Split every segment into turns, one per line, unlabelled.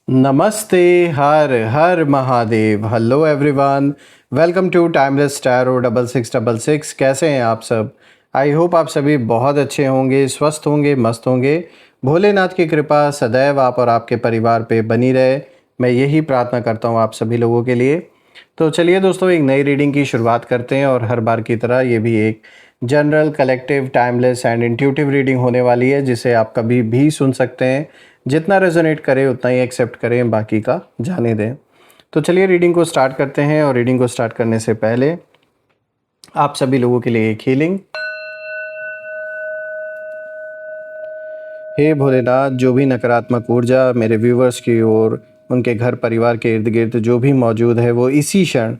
नमस्ते। हर हर Mahadev. Hello everyone, welcome to timeless tarot 6666। कैसे हैं आप सब? आई होप आप सभी बहुत अच्छे होंगे, स्वस्थ होंगे, मस्त होंगे। भोलेनाथ की कृपा सदैव आप और आपके परिवार पे बनी रहे, मैं यही प्रार्थना करता हूँ आप सभी लोगों के लिए। तो चलिए दोस्तों, एक नई रीडिंग की शुरुआत करते हैं और हर बार की तरह ये भी एक general, collective, timeless and intuitive reading होने वाली है, जिसे आप कभी भी सुन सकते हैं। जितना रेजोनेट करे उतना ही एक्सेप्ट करें, बाकी का जाने दें। तो चलिए रीडिंग को स्टार्ट करते हैं। और रीडिंग को स्टार्ट करने से पहले आप सभी लोगों के लिए एक हीलिंग। हे भोलेनाथ, जो भी नकारात्मक ऊर्जा मेरे व्यूवर्स की ओर, उनके घर परिवार के इर्द गिर्द जो भी मौजूद है, वो इसी क्षण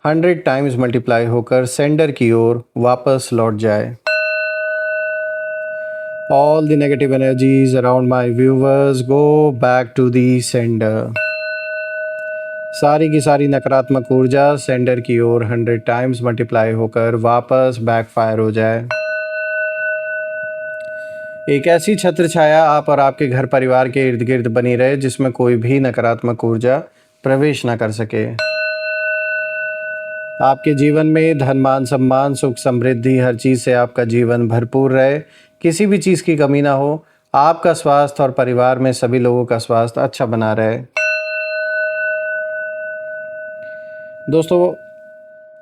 100 टाइम्स मल्टीप्लाई होकर सेंडर की ओर वापस लौट जाए। All the negative energies around my viewers go back to the sender. सारी की सारी नकारात्मक ऊर्जा सेंडर की ओर 100 टाइम्स मल्टीप्लाई होकर वापस बैकफायर हो जाए। एक ऐसी छत्र छाया आप और आपके घर परिवार के इर्द गिर्द बनी रहे, जिसमें कोई भी नकारात्मक ऊर्जा प्रवेश न कर सके। आपके जीवन में धन, मान, सम्मान, सुख, समृद्धि, हर चीज़ से आपका जीवन भरपूर रहे, किसी भी चीज़ की कमी ना हो। आपका स्वास्थ्य और परिवार में सभी लोगों का स्वास्थ्य अच्छा बना रहे। दोस्तों,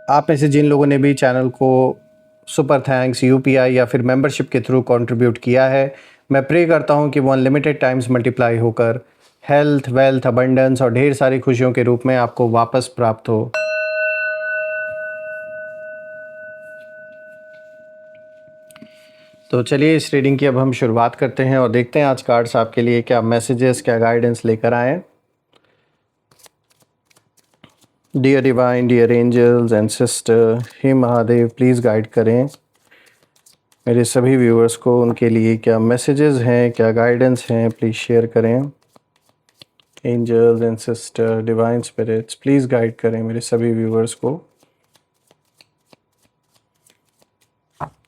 आप में से जिन लोगों ने भी चैनल को सुपर थैंक्स, यूपीआई या फिर मेंबरशिप के थ्रू कंट्रीब्यूट किया है, मैं प्रे करता हूं कि वो अनलिमिटेड टाइम्स मल्टीप्लाई होकर हेल्थ, वेल्थ, अबंडेंस और ढेर सारी खुशियों के रूप में आपको वापस प्राप्त हो। तो चलिए इस रीडिंग की अब हम शुरुआत करते हैं और देखते हैं आज कार्ड्स आपके लिए क्या मैसेजेस, क्या गाइडेंस लेकर आए। Dear divine, dear angels and sister, हे महादेव, प्लीज़ गाइड करें मेरे सभी व्यूअर्स को, उनके लिए क्या मैसेजेस हैं, क्या गाइडेंस हैं, प्लीज़ शेयर करें। Angels and sister, divine spirits, please guide करें मेरे सभी व्यूअर्स को।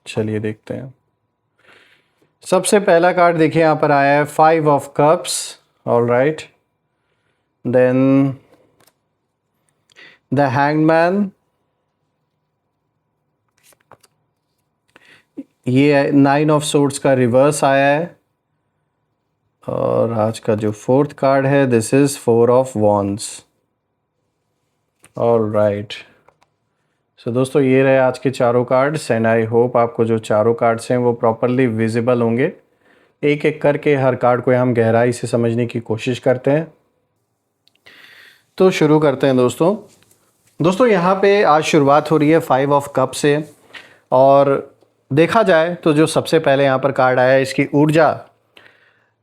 चलिए देखते हैं। सबसे पहला कार्ड देखिए, यहाँ पर आया है 5 of cups. All right, then the hangman, ये 9 ऑफ सोर्ड्स का रिवर्स आया है। और आज का जो फोर्थ कार्ड है, this is 4 of wands. All right, so दोस्तों ये रहे आज के चारों कार्ड्स एंड आई होप आपको जो चारों कार्ड्स हैं वो प्रॉपरली विजिबल होंगे। एक एक करके हर कार्ड को हम गहराई से समझने की कोशिश करते हैं। तो शुरू करते हैं दोस्तों यहाँ पे आज शुरुआत हो रही है 5 ऑफ कप से। और देखा जाए तो जो सबसे पहले यहाँ पर कार्ड आया है, इसकी ऊर्जा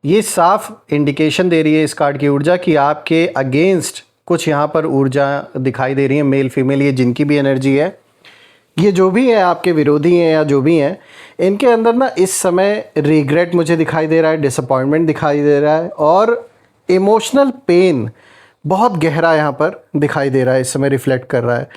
ये साफ इंडिकेशन दे रही है, इस कार्ड की ऊर्जा, कि आपके अगेंस्ट कुछ यहाँ पर ऊर्जा दिखाई दे रही है। मेल फीमेल, ये जिनकी भी एनर्जी है, ये जो भी है, आपके विरोधी हैं या जो भी हैं, इनके अंदर ना इस समय रिग्रेट मुझे दिखाई दे रहा है, डिसअपॉइंटमेंट दिखाई दे रहा है और इमोशनल पेन बहुत गहरा यहाँ पर दिखाई दे रहा है, इस समय रिफ्लेक्ट कर रहा है।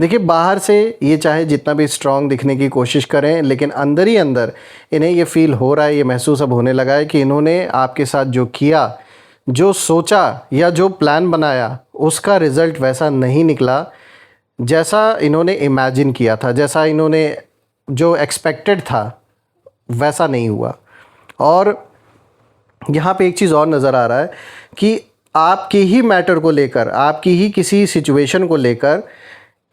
देखिए, बाहर से ये चाहे जितना भी स्ट्रांग दिखने की कोशिश करें, लेकिन अंदर ही अंदर इन्हें ये फील हो रहा है, ये महसूस अब होने लगा है कि इन्होंने आपके साथ जो किया, जो सोचा या जो प्लान बनाया, उसका रिज़ल्ट वैसा नहीं निकला जैसा इन्होंने इमेजिन किया था, जैसा इन्होंने जो एक्सपेक्टेड था वैसा नहीं हुआ। और यहाँ पे एक चीज़ और नज़र आ रहा है कि आपकी ही मैटर को लेकर, आपकी ही किसी सिचुएशन को लेकर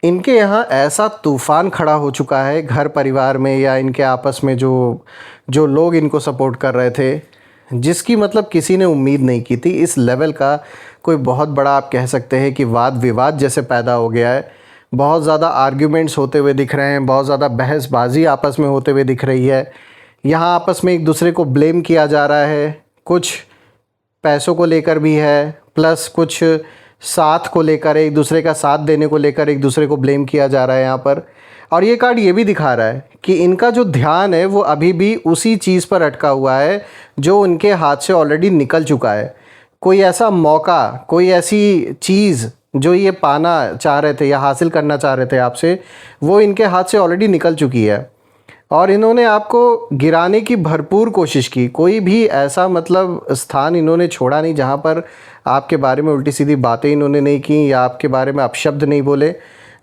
इनके यहाँ ऐसा तूफ़ान खड़ा हो चुका है घर परिवार में या इनके आपस में, जो लोग इनको सपोर्ट कर रहे थे, जिसकी मतलब किसी ने उम्मीद नहीं की थी। इस लेवल का कोई बहुत बड़ा, आप कह सकते हैं कि वाद विवाद जैसे पैदा हो गया है। बहुत ज़्यादा आर्ग्यूमेंट्स होते हुए दिख रहे हैं, बहुत ज़्यादा बहसबाजी आपस में होते हुए दिख रही है। यहाँ आपस में एक दूसरे को ब्लेम किया जा रहा है, कुछ पैसों को लेकर भी है, प्लस कुछ साथ को लेकर, एक दूसरे का साथ देने को लेकर एक दूसरे को ब्लेम किया जा रहा है यहाँ पर। और ये कार्ड ये भी दिखा रहा है कि इनका जो ध्यान है वो अभी भी उसी चीज़ पर अटका हुआ है जो उनके हाथ से ऑलरेडी निकल चुका है। कोई ऐसा मौका, कोई ऐसी चीज़ जो ये पाना चाह रहे थे या हासिल करना चाह रहे थे आपसे, वो इनके हाथ से ऑलरेडी निकल चुकी है। और इन्होंने आपको गिराने की भरपूर कोशिश की। कोई भी ऐसा मतलब स्थान इन्होंने छोड़ा नहीं जहाँ पर आपके बारे में उल्टी सीधी बातें इन्होंने नहीं की या आपके बारे में अपशब्द नहीं बोले।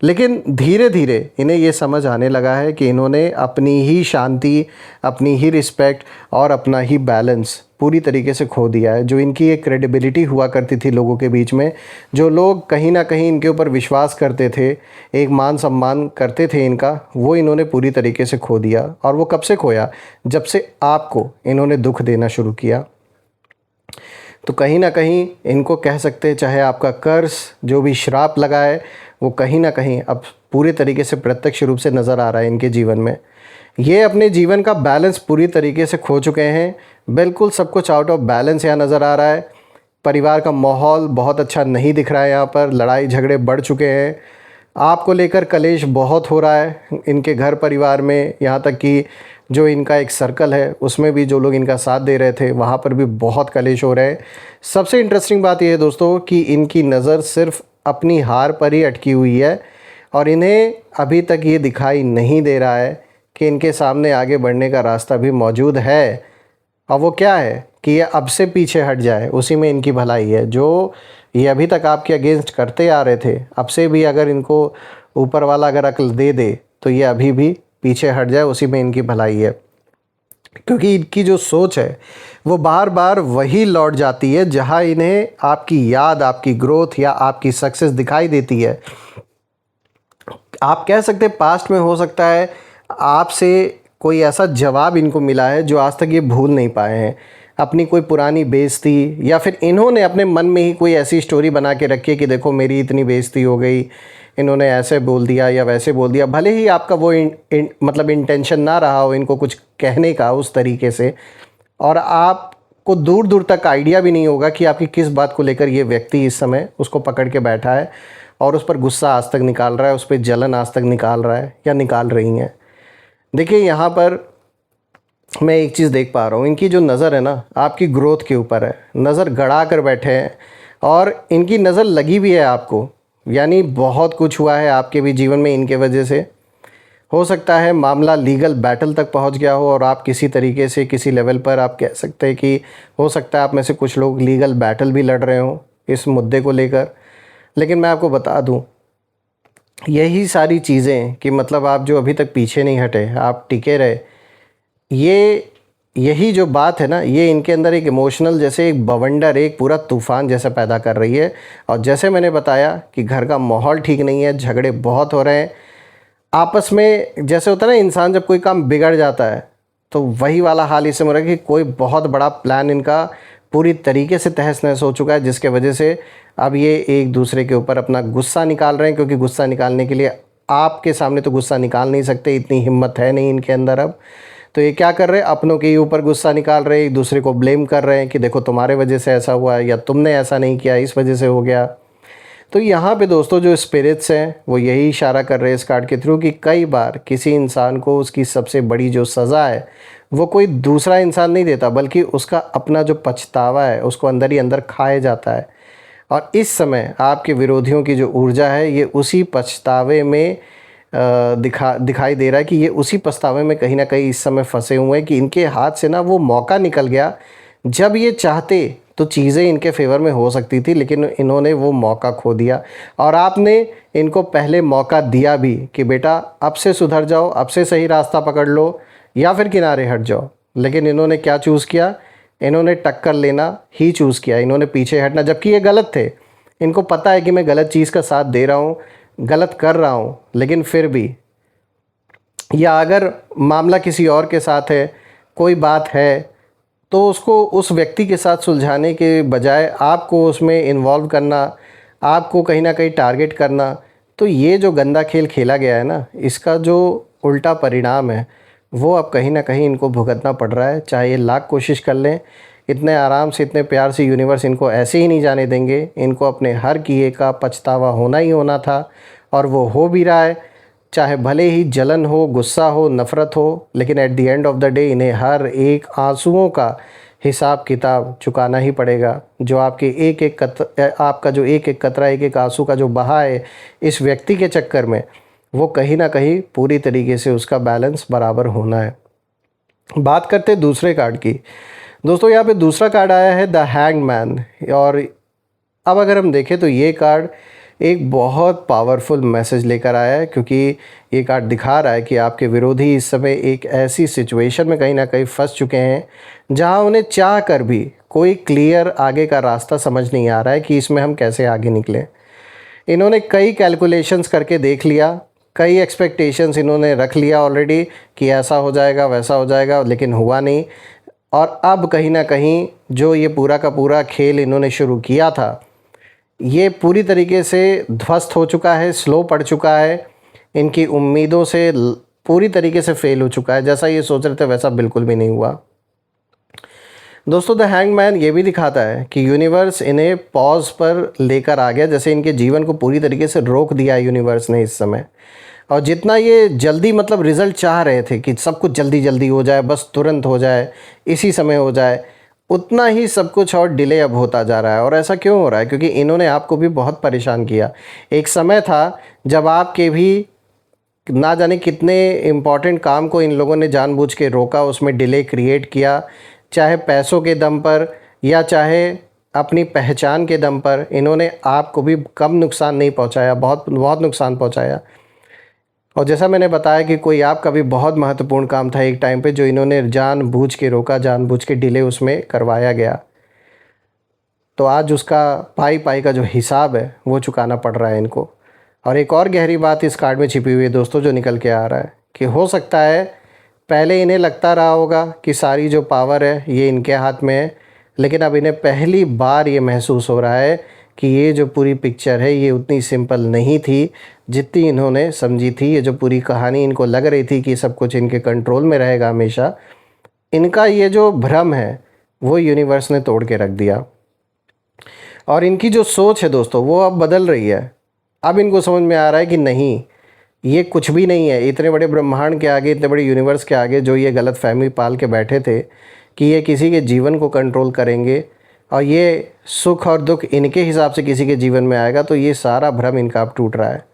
लेकिन धीरे धीरे इन्हें ये समझ आने लगा है कि इन्होंने अपनी ही शांति, अपनी ही रिस्पेक्ट और अपना ही बैलेंस पूरी तरीके से खो दिया है। जो इनकी एक क्रेडिबिलिटी हुआ करती थी लोगों के बीच में, जो लोग कहीं ना कहीं इनके ऊपर विश्वास करते थे, एक मान सम्मान करते थे इनका, वो इन्होंने पूरी तरीके से खो दिया। और वो कब से खोया? जब से आपको इन्होंने दुख देना शुरू किया। तो कहीं ना कहीं इनको कह सकते हैं, चाहे आपका कर्ज, जो भी श्राप लगा है, वो कहीं ना कहीं अब पूरे तरीके से प्रत्यक्ष रूप से नज़र आ रहा है इनके जीवन में। ये अपने जीवन का बैलेंस पूरी तरीके से खो चुके हैं। बिल्कुल सब कुछ आउट ऑफ बैलेंस यहाँ नज़र आ रहा है। परिवार का माहौल बहुत अच्छा नहीं दिख रहा है। यहाँ पर लड़ाई झगड़े बढ़ चुके हैं। आपको लेकर कलेश बहुत हो रहा है इनके घर परिवार में। यहाँ तक कि जो इनका एक सर्कल है उसमें भी जो लोग इनका साथ दे रहे थे, वहाँ पर भी बहुत कलेश हो रहे हैं। सबसे इंटरेस्टिंग बात यह है दोस्तों कि इनकी नज़र सिर्फ अपनी हार पर ही अटकी हुई है और इन्हें अभी तक ये दिखाई नहीं दे रहा है कि इनके सामने आगे बढ़ने का रास्ता भी मौजूद है। और वो क्या है कि ये अब से पीछे हट जाए, उसी में इनकी भलाई है। जो ये अभी तक आपके अगेंस्ट करते आ रहे थे, अब से भी अगर इनको ऊपर वाला अगर अक्ल दे दे तो ये अभी भी पीछे हट जाए, उसी में इनकी भलाई है। क्योंकि इनकी जो सोच है वो बार बार वही लौट जाती है जहां इन्हें आपकी याद, आपकी ग्रोथ या आपकी सक्सेस दिखाई देती है। आप कह सकते हैं पास्ट में हो सकता है आपसे कोई ऐसा जवाब इनको मिला है जो आज तक ये भूल नहीं पाए हैं। अपनी कोई पुरानी बेइज्जती, या फिर इन्होंने अपने मन में ही कोई ऐसी स्टोरी बना के रखी है कि देखो मेरी इतनी बेइज्जती हो गई, इन्होंने ऐसे बोल दिया या वैसे बोल दिया। भले ही आपका वो मतलब इंटेंशन ना रहा हो इनको कुछ कहने का उस तरीके से, और आपको दूर दूर तक आइडिया भी नहीं होगा कि आपकी किस बात को लेकर ये व्यक्ति इस समय उसको पकड़ के बैठा है और उस पर गुस्सा आज तक निकाल रहा है, उस पर जलन आज तक निकाल रहा है या निकाल रही हैं। देखिए यहाँ पर मैं एक चीज़ देख पा रहा हूँ, इनकी जो नज़र है ना आपकी ग्रोथ के ऊपर है। नज़र गड़ा कर बैठे हैं और इनकी नज़र लगी भी है आपको। यानी बहुत कुछ हुआ है आपके भी जीवन में इनके वजह से। हो सकता है मामला लीगल बैटल तक पहुंच गया हो और आप किसी तरीके से किसी लेवल पर आप कह सकते हैं कि हो सकता है आप में से कुछ लोग लीगल बैटल भी लड़ रहे हों इस मुद्दे को लेकर। लेकिन मैं आपको बता दूं, यही सारी चीज़ें कि मतलब आप जो अभी तक पीछे नहीं हटे, आप टिके रहे, यही जो बात है ना, ये इनके अंदर एक इमोशनल जैसे एक बवंडर, एक पूरा तूफ़ान जैसा पैदा कर रही है। और जैसे मैंने बताया कि घर का माहौल ठीक नहीं है, झगड़े बहुत हो रहे हैं आपस में। जैसे होता है ना इंसान जब कोई काम बिगड़ जाता है, तो वही वाला हाल इससे हो रहा है कि कोई बहुत बड़ा प्लान इनका पूरी तरीके से तहस नहस हो चुका है, जिसके वजह से अब ये एक दूसरे के ऊपर अपना गुस्सा निकाल रहे हैं। क्योंकि गुस्सा निकालने के लिए आपके सामने तो गुस्सा निकाल नहीं सकते, इतनी हिम्मत है नहीं इनके अंदर अब। तो ये क्या कर रहे हैं, अपनों के ऊपर गुस्सा निकाल रहे हैं, एक दूसरे को ब्लेम कर रहे हैं कि देखो तुम्हारे वजह से ऐसा हुआ या तुमने ऐसा नहीं किया, इस वजह से हो गया। तो यहाँ पे दोस्तों जो स्पिरिट्स हैं वो यही इशारा कर रहे हैं इस कार्ड के थ्रू कि कई बार किसी इंसान को उसकी सबसे बड़ी जो सज़ा है वो कोई दूसरा इंसान नहीं देता, बल्कि उसका अपना जो पछतावा है उसको अंदर ही अंदर खाया जाता है। और इस समय आपके विरोधियों की जो ऊर्जा है ये उसी पछतावे में दिखाई दे रहा है कि ये उसी पछतावे में कहीं ना कहीं इस समय फंसे हुए हैं कि इनके हाथ से ना वो मौका निकल गया। जब ये चाहते तो चीज़ें इनके फेवर में हो सकती थी, लेकिन इन्होंने वो मौका खो दिया। और आपने इनको पहले मौका दिया भी कि बेटा अब से सुधर जाओ, अब से सही रास्ता पकड़ लो या फिर किनारे हट जाओ। लेकिन इन्होंने क्या चूज़ किया, इन्होंने टक्कर लेना ही चूज़ किया। इन्होंने पीछे हटना, जबकि ये गलत थे। इनको पता है कि मैं गलत चीज़ का साथ दे रहा हूँ, गलत कर रहा हूँ, लेकिन फिर भी, या अगर मामला किसी और के साथ है, कोई बात है, तो उसको उस व्यक्ति के साथ सुलझाने के बजाय आपको उसमें इन्वॉल्व करना, आपको कहीं ना कहीं टारगेट करना, तो ये जो गंदा खेल खेला गया है ना, इसका जो उल्टा परिणाम है वो अब कहीं ना कहीं इनको भुगतना पड़ रहा है। चाहे ये लाख कोशिश कर लें, इतने आराम से, इतने प्यार से यूनिवर्स इनको ऐसे ही नहीं जाने देंगे। इनको अपने हर किए का पछतावा होना ही होना था और वो हो भी रहा है। चाहे भले ही जलन हो, गुस्सा हो, नफ़रत हो, लेकिन at the end of the day इन्हें हर एक आंसुओं का हिसाब किताब चुकाना ही पड़ेगा। जो आपके एक एक आपका जो एक एक कतरा, एक एक आंसू का जो बहा है इस व्यक्ति के चक्कर में, वो कहीं ना कहीं पूरी तरीके से उसका बैलेंस बराबर होना है। बात करते हैं दूसरे कार्ड की। दोस्तों यहाँ पे दूसरा कार्ड आया है द हैंग्ड मैन। और अब अगर हम देखें तो ये कार्ड एक बहुत पावरफुल मैसेज लेकर आया है, क्योंकि ये कार्ड दिखा रहा है कि आपके विरोधी इस समय एक ऐसी सिचुएशन में कहीं ना कहीं फंस चुके हैं जहां उन्हें चाह कर भी कोई क्लियर आगे का रास्ता समझ नहीं आ रहा है कि इसमें हम कैसे आगे निकलें। इन्होंने कई कैलकुलेशंस करके देख लिया, कई एक्सपेक्टेशंस इन्होंने रख लिया ऑलरेडी कि ऐसा हो जाएगा वैसा हो जाएगा, लेकिन हुआ नहीं। और अब कहीं ना कहीं जो ये पूरा का पूरा खेल इन्होंने शुरू किया था ये पूरी तरीके से ध्वस्त हो चुका है, स्लो पड़ चुका है, इनकी उम्मीदों से पूरी तरीके से फेल हो चुका है। जैसा ये सोच रहे थे वैसा बिल्कुल भी नहीं हुआ। दोस्तों द हैंगमैन ये भी दिखाता है कि यूनिवर्स इन्हें पॉज पर लेकर आ गया, जैसे इनके जीवन को पूरी तरीके से रोक दिया यूनिवर्स ने इस समय। और जितना ये जल्दी मतलब रिज़ल्ट चाह रहे थे कि सब कुछ जल्दी जल्दी हो जाए, बस तुरंत हो जाए, इसी समय हो जाए, उतना ही सब कुछ और डिले अब होता जा रहा है। और ऐसा क्यों हो रहा है? क्योंकि इन्होंने आपको भी बहुत परेशान किया। एक समय था जब आपके भी ना जाने कितने इम्पॉर्टेंट काम को इन लोगों ने जानबूझ के रोका, उसमें डिले क्रिएट किया, चाहे पैसों के दम पर या चाहे अपनी पहचान के दम पर। इन्होंने आपको भी कम नुकसान नहीं पहुंचाया, बहुत बहुत नुकसान पहुंचाया। और जैसा मैंने बताया कि कोई आपका भी बहुत महत्वपूर्ण काम था एक टाइम पे जो इन्होंने जानबूझ के रोका, जानबूझ के डिले उसमें करवाया गया। तो आज उसका पाई पाई का जो हिसाब है वो चुकाना पड़ रहा है इनको। और एक और गहरी बात इस कार्ड में छिपी हुई है दोस्तों, जो निकल के आ रहा है कि हो सकता है पहले इन्हें लगता रहा होगा कि सारी जो पावर है ये इनके हाथ में है, लेकिन अब इन्हें पहली बार ये महसूस हो रहा है कि ये जो पूरी पिक्चर है ये उतनी सिंपल नहीं थी जितनी इन्होंने समझी थी। ये जो पूरी कहानी इनको लग रही थी कि सब कुछ इनके कंट्रोल में रहेगा हमेशा, इनका ये जो भ्रम है वो यूनिवर्स ने तोड़ के रख दिया। और इनकी जो सोच है दोस्तों वो अब बदल रही है। अब इनको समझ में आ रहा है कि नहीं, ये कुछ भी नहीं है इतने बड़े ब्रह्मांड के आगे, इतने बड़े यूनिवर्स के आगे जो ये गलत फहमी पाल के बैठे थे कि ये किसी के जीवन को कंट्रोल करेंगे और ये सुख और दुख इनके हिसाब से किसी के जीवन में आएगा। तो ये सारा भ्रम इनका अब टूट रहा है।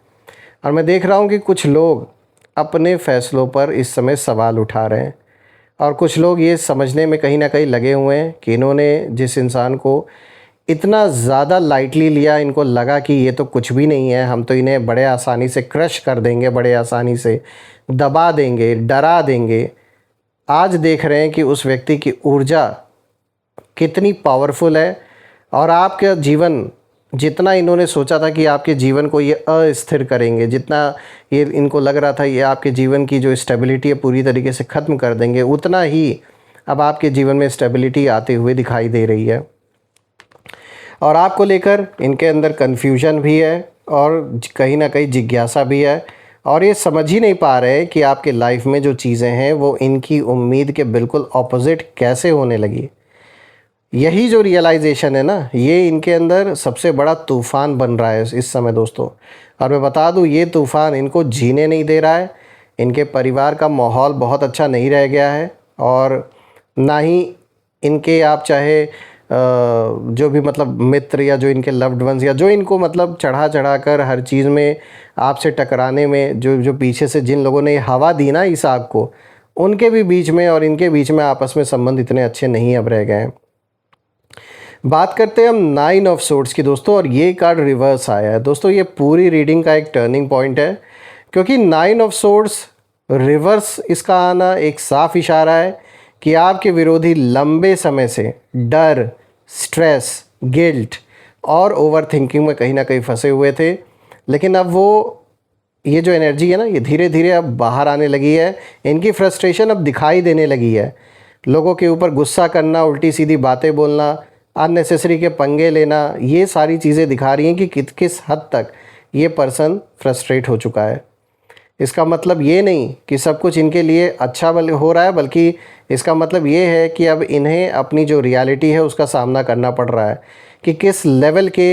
और मैं देख रहा हूँ कि कुछ लोग अपने फ़ैसलों पर इस समय सवाल उठा रहे हैं और कुछ लोग ये समझने में कहीं ना कहीं लगे हुए हैं कि इन्होंने जिस इंसान को इतना ज़्यादा लाइटली लिया, इनको लगा कि ये तो कुछ भी नहीं है, हम तो इन्हें बड़े आसानी से क्रश कर देंगे, बड़े आसानी से दबा देंगे, डरा देंगे। आज देख रहे हैं कि उस व्यक्ति की ऊर्जा कितनी पावरफुल है। और आपका जीवन जितना इन्होंने सोचा था कि आपके जीवन को ये अस्थिर करेंगे, जितना ये इनको लग रहा था ये आपके जीवन की जो स्टेबिलिटी है पूरी तरीके से ख़त्म कर देंगे, उतना ही अब आपके जीवन में स्टेबिलिटी आते हुए दिखाई दे रही है। और आपको लेकर इनके अंदर कन्फ्यूजन भी है और कहीं ना कहीं जिज्ञासा भी है। और ये समझ ही नहीं पा रहे कि आपके लाइफ में जो चीज़ें हैं वो इनकी उम्मीद के बिल्कुल ऑपोजिट कैसे होने लगी। यही जो रियलाइजेशन है ना, ये इनके अंदर सबसे बड़ा तूफ़ान बन रहा है इस समय दोस्तों। और मैं बता दूँ ये तूफ़ान इनको जीने नहीं दे रहा है। इनके परिवार का माहौल बहुत अच्छा नहीं रह गया है और ना ही इनके आप चाहे जो भी मतलब मित्र या जो इनके लव्ड वंस या जो इनको मतलब चढ़ा चढ़ा कर हर चीज़ में आपसे टकराने में जो पीछे से जिन लोगों ने हवा दी ना इस आग को, उनके भी बीच में और इनके बीच में आपस में संबंध इतने अच्छे नहीं अब रह गए हैं। बात करते हैं हम 9 ऑफ सोर्ड्स की दोस्तों, और ये कार्ड रिवर्स आया है दोस्तों। ये पूरी रीडिंग का एक टर्निंग पॉइंट है, क्योंकि 9 ऑफ सोर्ड्स रिवर्स इसका आना एक साफ इशारा है कि आपके विरोधी लंबे समय से डर, स्ट्रेस, गिल्ट और ओवर थिंकिंग में कहीं ना कहीं फंसे हुए थे। लेकिन अब वो ये जो एनर्जी है ना ये धीरे धीरे अब बाहर आने लगी है। इनकी फ्रस्ट्रेशन अब दिखाई देने लगी है। लोगों के ऊपर गुस्सा करना, उल्टी सीधी बातें बोलना, अननेसेसरी के पंगे लेना, ये सारी चीज़ें दिखा रही हैं कि किस हद तक ये पर्सन फ्रस्ट्रेट हो चुका है। इसका मतलब ये नहीं कि सब कुछ इनके लिए अच्छा हो रहा है, बल्कि इसका मतलब ये है कि अब इन्हें अपनी जो रियलिटी है उसका सामना करना पड़ रहा है कि किस लेवल के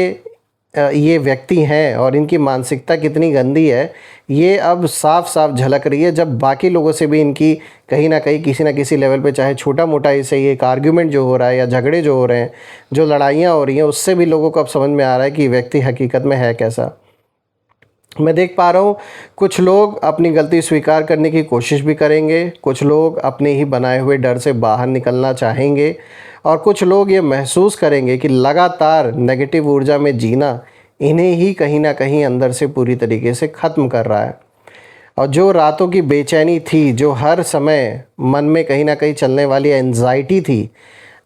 ये व्यक्ति हैं और इनकी मानसिकता कितनी गंदी है। ये अब साफ साफ झलक रही है जब बाकी लोगों से भी इनकी कहीं ना कहीं किसी ना किसी लेवल पे, चाहे छोटा मोटा इसे एक आर्ग्यूमेंट जो हो रहा है या झगड़े जो हो रहे हैं, जो लड़ाइयाँ हो रही हैं, उससे भी लोगों को अब समझ में आ रहा है कि व्यक्ति हकीकत में है कैसा। मैं देख पा रहा हूँ कुछ लोग अपनी गलती स्वीकार करने की कोशिश भी करेंगे, कुछ लोग अपने ही बनाए हुए डर से बाहर निकलना चाहेंगे और कुछ लोग ये महसूस करेंगे कि लगातार नेगेटिव ऊर्जा में जीना इन्हें ही कहीं ना कहीं अंदर से पूरी तरीके से ख़त्म कर रहा है। और जो रातों की बेचैनी थी, जो हर समय मन में कहीं ना कहीं चलने वाली एंजाइटी थी,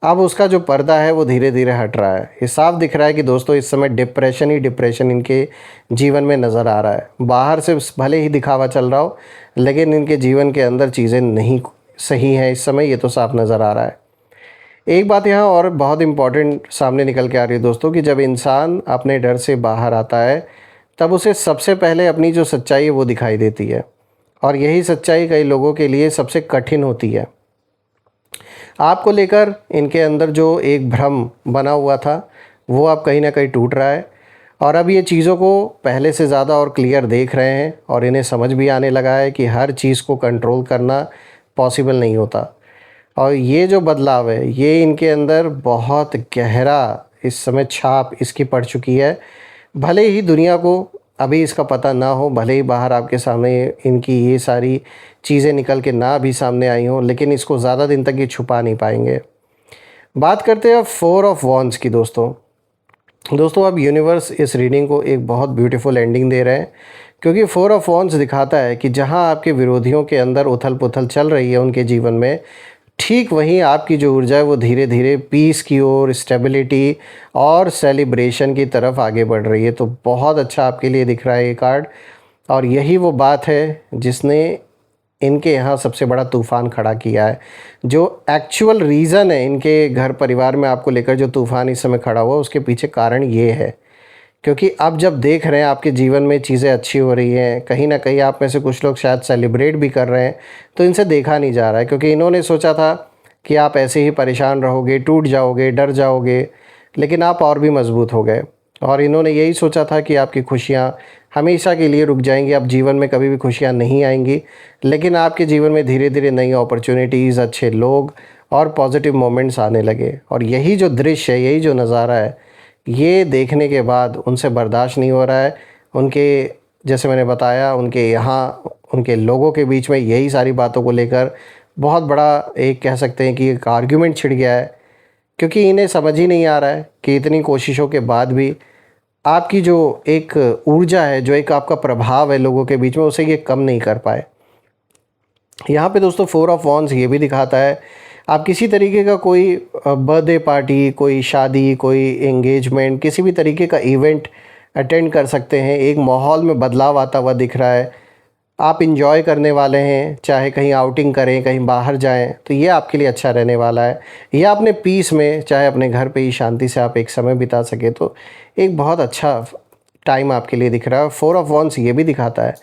अब उसका जो पर्दा है वो धीरे धीरे हट रहा है। ये साफ दिख रहा है कि दोस्तों इस समय डिप्रेशन ही डिप्रेशन इनके जीवन में नज़र आ रहा है। बाहर से भले ही दिखावा चल रहा हो, लेकिन इनके जीवन के अंदर चीज़ें नहीं सही हैं इस समय, ये तो साफ नज़र आ रहा है। एक बात यहाँ और बहुत इम्पॉर्टेंट सामने निकल के आ रही है दोस्तों, कि जब इंसान अपने डर से बाहर आता है तब उसे सबसे पहले अपनी जो सच्चाई है वो दिखाई देती है, और यही सच्चाई कई लोगों के लिए सबसे कठिन होती है। आपको लेकर इनके अंदर जो एक भ्रम बना हुआ था वो अब कहीं ना कहीं टूट रहा है, और अब ये चीज़ों को पहले से ज़्यादा और क्लियर देख रहे हैं, और इन्हें समझ भी आने लगा है कि हर चीज़ को कंट्रोल करना पॉसिबल नहीं होता। और ये जो बदलाव है ये इनके अंदर बहुत गहरा इस समय छाप इसकी पड़ चुकी है। भले ही दुनिया को अभी इसका पता ना हो, भले ही बाहर आपके सामने इनकी ये सारी चीज़ें निकल के ना भी सामने आई हों, लेकिन इसको ज़्यादा दिन तक ये छुपा नहीं पाएंगे। बात करते हैं 4 ऑफ वॉन्ड्स की दोस्तों अब यूनिवर्स इस रीडिंग को एक बहुत ब्यूटीफुल एंडिंग दे रहे हैं, क्योंकि 4 ऑफ वॉन्ड्स दिखाता है कि जहां आपके विरोधियों के अंदर उथल पुथल चल रही है उनके जीवन में, ठीक वहीं आपकी जो ऊर्जा है वो धीरे धीरे पीस की ओर, स्टेबिलिटी और सेलिब्रेशन की तरफ आगे बढ़ रही है। तो बहुत अच्छा आपके लिए दिख रहा है ये कार्ड, और यही वो बात है जिसने इनके यहाँ सबसे बड़ा तूफ़ान खड़ा किया है। जो एक्चुअल रीज़न है इनके घर परिवार में आपको लेकर जो तूफ़ान इस समय खड़ा हुआ, उसके पीछे कारण ये है, क्योंकि अब जब देख रहे हैं आपके जीवन में चीज़ें अच्छी हो रही हैं, कहीं ना कहीं आप में से कुछ लोग शायद सेलिब्रेट भी कर रहे हैं, तो इनसे देखा नहीं जा रहा है, क्योंकि इन्होंने सोचा था कि आप ऐसे ही परेशान रहोगे, टूट जाओगे, डर जाओगे, लेकिन आप और भी मजबूत हो गए। और इन्होंने यही सोचा था कि आपकी खुशियाँ हमेशा के लिए रुक जाएंगी, अब जीवन में कभी भी खुशियाँ नहीं आएंगी, लेकिन आपके जीवन में धीरे धीरे नई अपॉर्चुनिटीज़, अच्छे लोग और पॉजिटिव मोमेंट्स आने लगे। और यही जो दृश्य है, यही जो नज़ारा है, ये देखने के बाद उनसे बर्दाश्त नहीं हो रहा है। उनके, जैसे मैंने बताया, उनके यहाँ उनके लोगों के बीच में यही सारी बातों को लेकर बहुत बड़ा एक कह सकते हैं कि एक आर्ग्यूमेंट छिड़ गया है, क्योंकि इन्हें समझ ही नहीं आ रहा है कि इतनी कोशिशों के बाद भी आपकी जो एक ऊर्जा है, जो एक आपका प्रभाव है लोगों के बीच में, उसे ये कम नहीं कर पाए। यहाँ पे दोस्तों 4 ऑफ वॉन्ड्स ये भी दिखाता है आप किसी तरीके का कोई बर्थडे पार्टी, कोई शादी, कोई एंगेजमेंट, किसी भी तरीके का इवेंट अटेंड कर सकते हैं। एक माहौल में बदलाव आता हुआ दिख रहा है, आप इंजॉय करने वाले हैं, चाहे कहीं आउटिंग करें, कहीं बाहर जाएं, तो ये आपके लिए अच्छा रहने वाला है। या अपने पीस में, चाहे अपने घर पे ही शांति से आप एक समय बिता सके, तो एक बहुत अच्छा टाइम आपके लिए दिख रहा है। 4 ऑफ वॉन्ड्स ये भी दिखाता है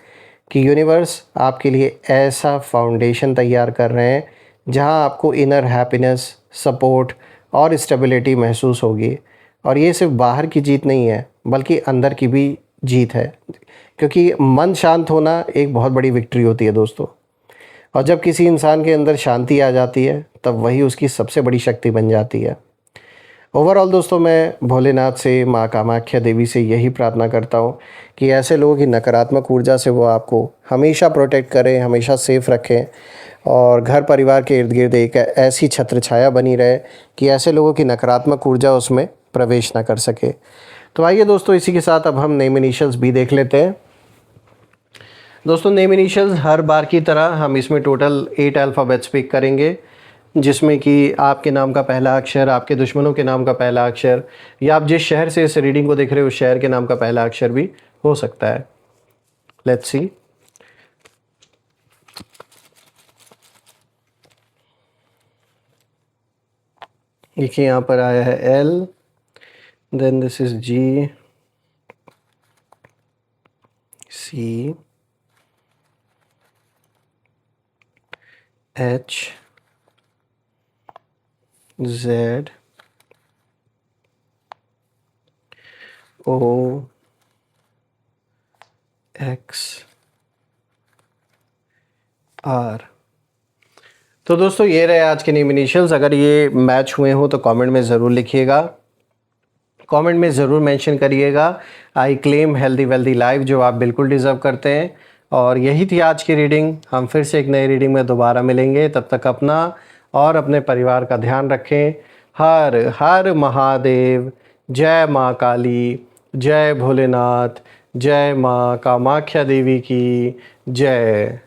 कि यूनिवर्स आपके लिए ऐसा फाउंडेशन तैयार कर रहे हैं जहां आपको इनर हैप्पीनेस, सपोर्ट और स्टेबिलिटी महसूस होगी। और ये सिर्फ बाहर की जीत नहीं है, बल्कि अंदर की भी जीत है, क्योंकि मन शांत होना एक बहुत बड़ी विक्ट्री होती है दोस्तों। और जब किसी इंसान के अंदर शांति आ जाती है, तब वही उसकी सबसे बड़ी शक्ति बन जाती है। ओवरऑल दोस्तों, मैं भोलेनाथ से, माँ कामाख्या देवी से यही प्रार्थना करता हूँ कि ऐसे लोगों की नकारात्मक ऊर्जा से वो आपको हमेशा प्रोटेक्ट करें, हमेशा सेफ़ रखें, और घर परिवार के इर्द गिर्द एक ऐसी छत्र छाया बनी रहे कि ऐसे लोगों की नकारात्मक ऊर्जा उसमें प्रवेश ना कर सके। तो आइए दोस्तों, इसी के साथ अब हम नेम इनिशियल्स भी देख लेते हैं। दोस्तों नेम इनिशियल्स हर बार की तरह हम इसमें टोटल 8 अल्फ़ाबेट्स पिक करेंगे, जिसमें कि आपके नाम का पहला अक्षर, आपके दुश्मनों के नाम का पहला अक्षर, या आप जिस शहर से इस रीडिंग को देख रहे हो उस शहर के नाम का पहला अक्षर भी हो सकता है। Let's see. देखिए यहाँ पर आया है L, then this is G, C, H, Z, O, X, R। तो दोस्तों ये रहे आज के नेम इनिशियल्स। अगर ये मैच हुए हो तो कमेंट में ज़रूर लिखिएगा, कमेंट में ज़रूर मेंशन करिएगा। I claim healthy wealthy life, जो आप बिल्कुल डिज़र्व करते हैं। और यही थी आज की रीडिंग। हम फिर से एक नई रीडिंग में दोबारा मिलेंगे। तब तक अपना और अपने परिवार का ध्यान रखें। हर हर महादेव। जय माँ काली, जय भोलेनाथ, जय माँ कामाख्या देवी की जय।